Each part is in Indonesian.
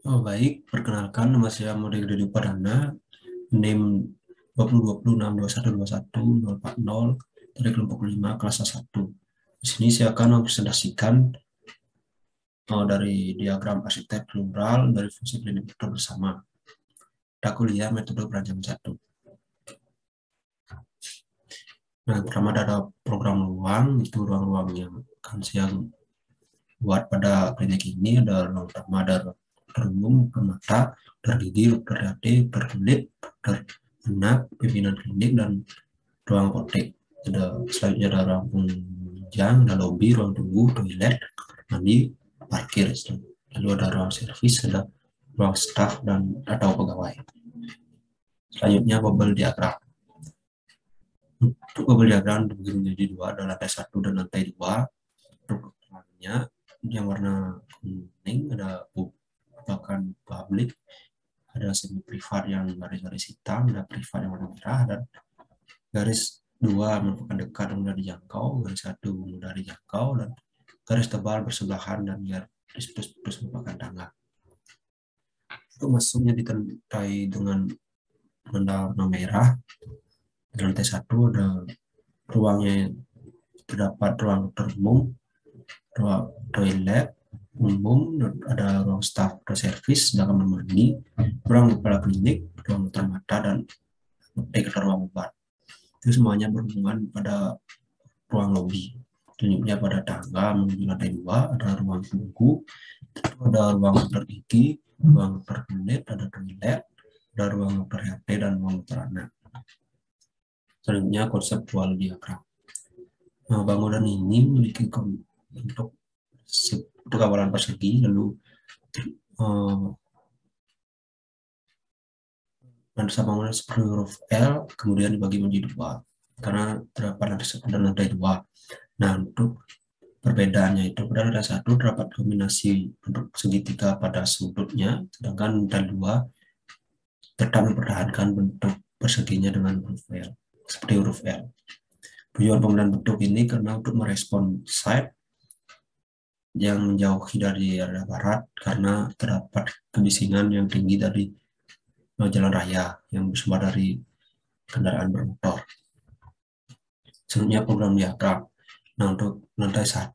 Oh, baik, perkenalkan nama saya Mode Dodi Padana, NIM 202062121040 dari kelompok 5 kelas A1. Di sini saya akan mempresentasikan dari diagram arsitek plural dari fungsi klinik vektor bersama. Pada kuliah metode perancangan 1. Nah, pertama ada program ruang, itu ruang-ruang yang akan saya buat pada klinik ini. Ada ruang pertama, ada dokter umum, dokter mata, dokter gigi, dokter hati, dokter kulit, dokter anak, pimpinan klinik, dan ruang apotek. Selanjutnya ada ruang penunjang, ada lobi, ruang tunggu, toilet, mandi, parkir. Lalu ada ruang servis, ada ruang staff dan atau pegawai. Selanjutnya bubble diagram. Untuk bubble diagram dibagi menjadi dua, ada lantai 1 dan lantai 2. Untuk warnanya yang warna kuning ada merupakan publik, ada semi privat yang garis-garis hitam, ada privat yang warna merah, dan garis 2 merupakan dekat dan mudah dijangkau, garis 1 mudah dijangkau, dan garis tebal bersebelahan, dan garis putus merupakan tangga. Untuk masuknya ditandai dengan benda warna merah. Di lantai 1 ada ruangnya, terdapat ruang dokter umum, ruang toilet umum, ada ruang staff atau servis, ada kamar mandi, ruang kepala klinik, ruang dokter mata, dan apotek atau ruang obat. Itu semuanya berhubungan pada ruang lobi. Tunjuknya pada tangga menuju lantai 2, ada ruang tunggu, ada ruang dokter gigi, ruang dokter kulit, ada toilet, ada ruang dokter HT, dan ruang dokter anak. Selanjutnya konseptual diagram. Nah, bangunan ini memiliki bentuk kawalan persegi, lalu nuansa bangunan seperti huruf L kemudian dibagi menjadi dua karena terdapat lantai 1 dan lantai 2. Nah, untuk perbedaannya itu pada lantai 1 terdapat kombinasi bentuk segitiga pada sudutnya, sedangkan lantai 2 tetap mempertahankan bentuk perseginya dengan huruf L, seperti huruf L. Tujuan penggunaan bentuk ini karena untuk merespon site yang menjauhi dari area barat karena terdapat kebisingan yang tinggi dari jalan raya yang bersumber dari kendaraan bermotor. Selanjutnya program diagram. Nah, untuk lantai 1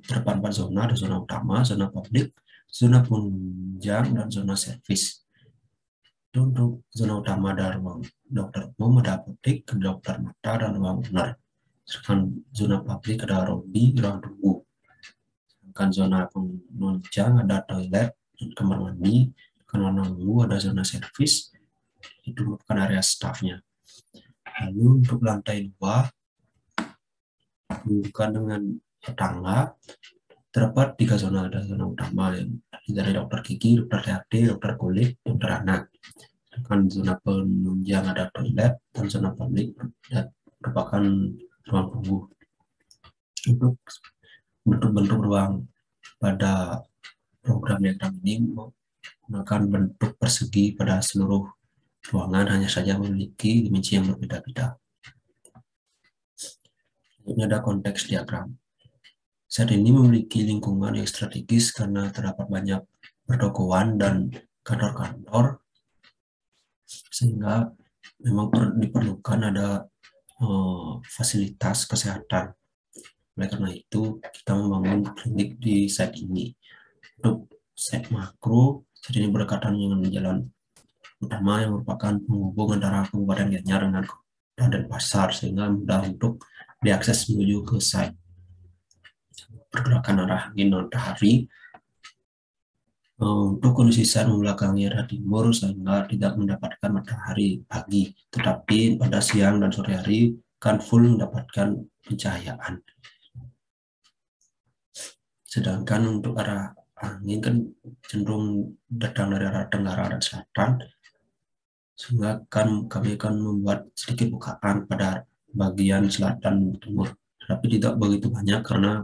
terdapat 4 zona, ada zona utama, zona publik, zona penunjang, dan zona servis. Untuk zona utama ada ruang dokter umum, ada apotek, dokter mata, dan ruang owner. Sedangkan zona publik ada lobby, ruang tunggu. Sedangkan zona penunjang ada toilet dan kamar mandi. Kamar tunggu ada zona servis, itu merupakan area staffnya. Lalu untuk lantai 2 bukan dengan tangga, terdapat 3 zona. Ada zona utama yang dari dokter gigi, dokter THT, dokter kulit, dokter anak. Sedangkan zona penunjang ada toilet, dan zona publik merupakan ruang tunggu. Untuk bentuk-bentuk ruang pada program diagram ini menggunakan bentuk persegi pada seluruh ruangan, hanya saja memiliki dimensi yang berbeda-beda. Ini ada konteks diagram. Saat ini memiliki lingkungan yang strategis karena terdapat banyak pertokoan dan kantor-kantor, sehingga memang diperlukan ada fasilitas kesehatan. Oleh karena itu, kita membangun klinik di site ini. Untuk site makro, site ini berdekatan dengan jalan utama yang merupakan penghubung antara Kabupaten Gianyar dengan Denpasar, sehingga mudah untuk diakses menuju ke site. Pergerakan arah angin matahari untuk kondisi saat membelakangi arah timur sehingga tidak mendapatkan matahari pagi, tetapi pada siang dan sore hari kan full mendapatkan pencahayaan. Sedangkan untuk arah angin kan cenderung datang dari arah tenggara dan selatan, sehingga kan kami akan membuat sedikit bukaan pada bagian selatan timur, tapi tidak begitu banyak karena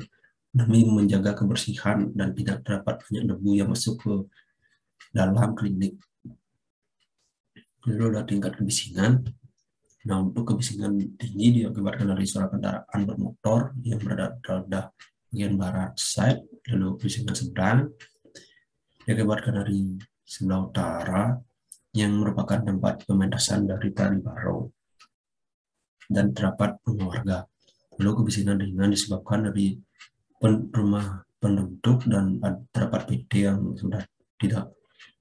demi menjaga kebersihan dan tidak terdapat banyak debu yang masuk ke dalam klinik. Lalu ada tingkat kebisingan. Nah, untuk kebisingan tinggi diakibatkan dari suara kendaraan bermotor yang berada pada bagian barat side, lalu kebisingan sedang diakibatkan dari sebelah utara yang merupakan tempat pementasan dari tari barong dan terdapat rumah warga. Lalu kemiskinan ringan disebabkan dari rumah penduduk dan terdapat PT yang sudah tidak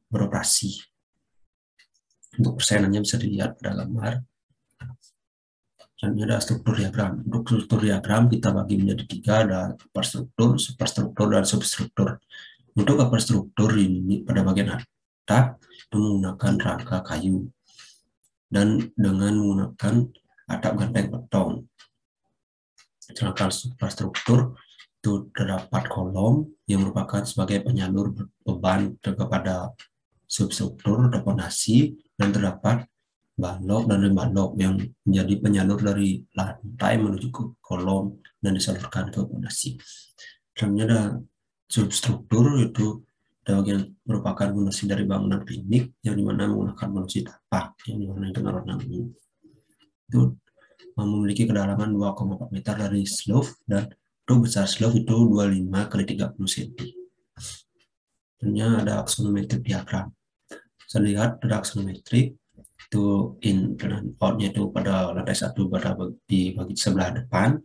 beroperasi. Untuk persainannya bisa dilihat pada gambar. Selanjutnya ada struktur diagram. Untuk struktur diagram kita bagi menjadi 3, ada superstruktur, dan substruktur. Untuk struktur ini pada bagian atap menggunakan rangka kayu dan dengan menggunakan atap ganteng beton. Sedangkan superstruktur itu terdapat kolom yang merupakan sebagai penyalur beban kepada substruktur atau fondasi, dan terdapat balok dan rem balok yang menjadi penyalur dari lantai menuju ke kolom dan disalurkan ke fondasi. Selanjutnya ada substruktur, itu bagian merupakan fondasi dari bangunan klinik yang dimana menggunakan fondasi tapak yang dimana dengan warna ungu. Itu memiliki kedalaman 2,4 meter dari slope dan untuk besar slope itu 25 kali 30 cm. Selanjutnya ada aksonometrik diagram. Saya lihat ada aksonometrik itu in dan outnya itu pada lantai 1 pada di bagi sebelah depan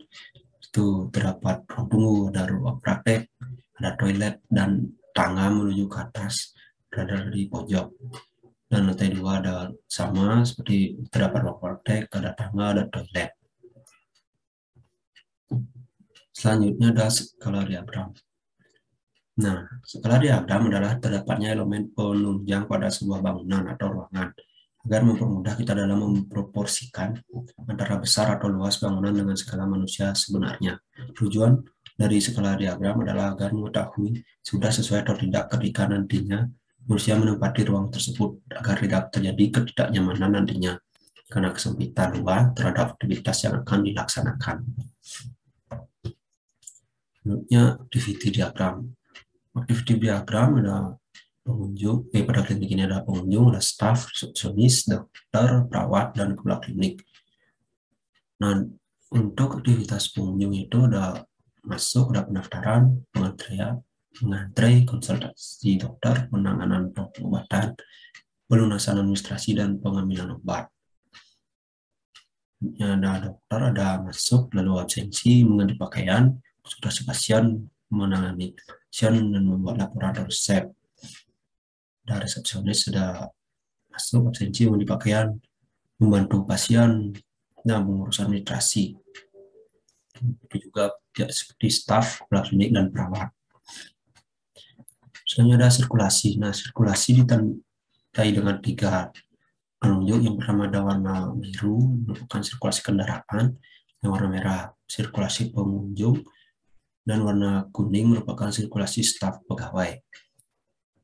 itu terdapat ruang tunggu, ada ruang praktek, ada toilet dan tangga menuju ke atas berada di pojok. Dan lantai 2 ada sama seperti terdapat ruang praktek, ada tangga, ada toilet. Selanjutnya ada skala diagram. Nah, skala diagram adalah terdapatnya elemen penunjang pada sebuah bangunan atau ruangan agar mempermudah kita dalam memproporsikan antara besar atau luas bangunan dengan skala manusia sebenarnya. Tujuan dari skala diagram adalah agar mengetahui sudah sesuai atau tidak ketika nantinya manusia menempati ruang tersebut agar tidak terjadi ketidaknyamanan nantinya karena kesempitan ruang terhadap aktivitas yang akan dilaksanakan. Selanjutnya, activity diagram. Activity diagram ada pengunjung, pada klinik ini ada pengunjung, ada staff, resepsionis, dokter, perawat, dan kepala klinik. Nah, untuk aktivitas pengunjung itu ada masuk, ada pendaftaran, pengantrian, mengantre, konsultasi dokter, penanganan pengobatan, pelunasan administrasi, dan pengambilan obat. Ada dokter, ada masuk, lalu absensi, mengganti pakaian, konsultasi pasien, menangani pasien, dan membuat laporan resep. Ada resepsionis, sudah masuk, absensi, mengganti pakaian, membantu pasien, dan mengurus administrasi. Itu juga seperti staf, kepala klinik, dan perawat. Selanjutnya ada sirkulasi. Nah, sirkulasi ditandai dengan 3 penunjuk. Yang pertama ada warna biru, merupakan sirkulasi kendaraan. Yang warna merah, sirkulasi pengunjung. Dan warna kuning merupakan sirkulasi staf pegawai.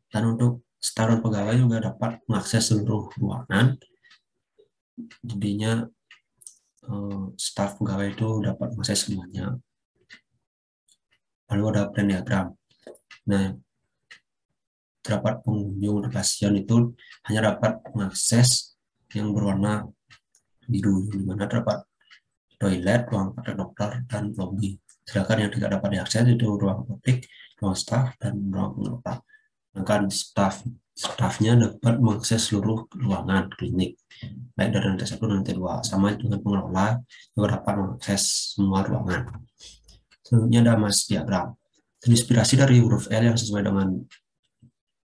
Dan untuk staf dan pegawai juga dapat mengakses seluruh ruangan. Jadinya staf pegawai itu dapat mengakses semuanya. Lalu ada plan diagram. Nah, terdapat pengunjung dan pasien itu hanya dapat mengakses yang berwarna biru, di mana terdapat toilet, ruang praktek dokter, dan lobby. Sedangkan yang tidak dapat diakses itu ruang apotek, ruang staf, dan ruang pengelola. Sedangkan stafnya dapat mengakses seluruh ruangan klinik, baik dari lantai 1 dan lantai 2. Sama dengan pengelola juga dapat mengakses semua ruangan. Selanjutnya ada mass diagram. Terinspirasi dari huruf L yang sesuai dengan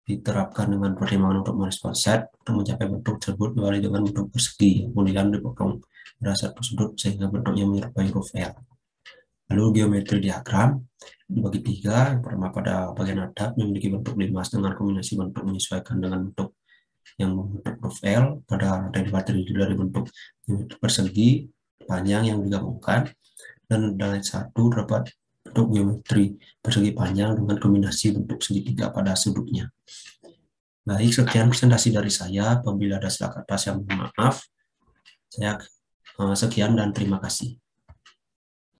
diterapkan dengan pertimbangan untuk merespon set untuk mencapai bentuk tersebut kembali dengan bentuk persegi, kemudian dipotong pada satu sudut sehingga bentuknya menyerupai huruf L. Lalu geometri diagram dibagi 3. Yang pertama pada bagian atap yang memiliki bentuk limas dengan kombinasi bentuk menyesuaikan dengan bentuk yang membentuk huruf L. Pada lantai 2 terdiri dari bentuk persegi panjang yang digabungkan, dan lantai 1 terdapat bentuk geometri persegi panjang dengan kombinasi bentuk segitiga pada sudutnya. Baik, sekian presentasi dari saya. Apabila ada salah kata, saya mohon maaf. Sekian dan terima kasih.